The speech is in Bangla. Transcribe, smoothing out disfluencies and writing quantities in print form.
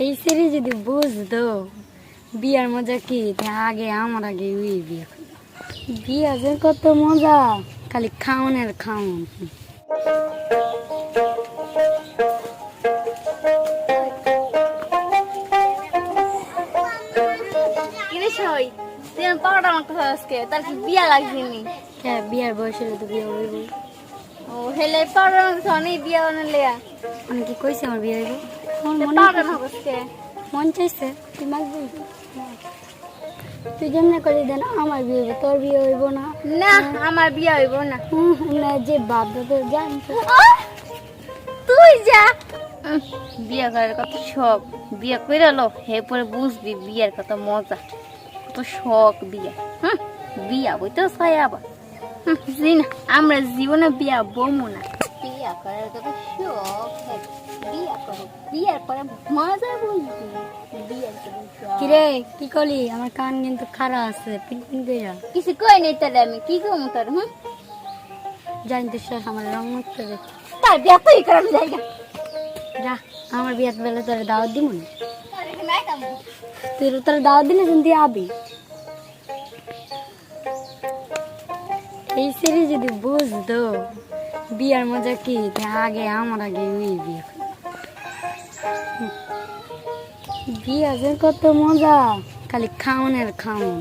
এই সেরি যদি বুঝতো বিয়ার মজা কি আগে আমার আগে ওই বিয়ে বিয়া যে কত মজা খালি খাওনের খাওন তার কি বিয়া লাগছেনি? হ্যাঁ বিয়ার বয়স হলে তো বিয়ে হইব। ও হেলে পাউডার মাখছ অনেক বিয়া বানালে অনেকে কইছে আমার বিয়ে হইব, আমার মনে পাউডার মাখছকে মন চাইছে তুই মাখবি। তুই যেমনি করে দেন আমার বিয়ে হইব, তোর বিয়ে হইব না। না আমার বিয়া হইব না। না যে বাপ দাদা জান তুই যা বিয়া করার কত শখ, বিয়া করে লো হে পরে বুঝবি বিয়ার কত মজা, কত শখ বিয়া। বিয়া বইতে চাই আবার না আমরা জীবনে বিয়া বমু না। বিয়া করার কত শখ, বিয়া করো বিয়ার পরে মজা বুঝবি বিয়ার কত শখ। কিরে কি করলি? আমার কান কিন্তু খারাপ আছে, পিনপিন কইরা কিছু কই নাই তাহলে আমি কি করবো তোর? জানতে সর আমার রং মুখতে দে। তার বিয়া তুই করার জায়গা যা আমার বিয়ার বেলা তোর দাওয়াত দিব না। তুই তোর দাওয়াত দিলে কিন্তু আবি। এই সেরি যদি বুঝতো বিয়ার মজা কি আগে আমার আগে ওই বিয়ে বিয়া যে কত মজা খালি খাওনের খাওন।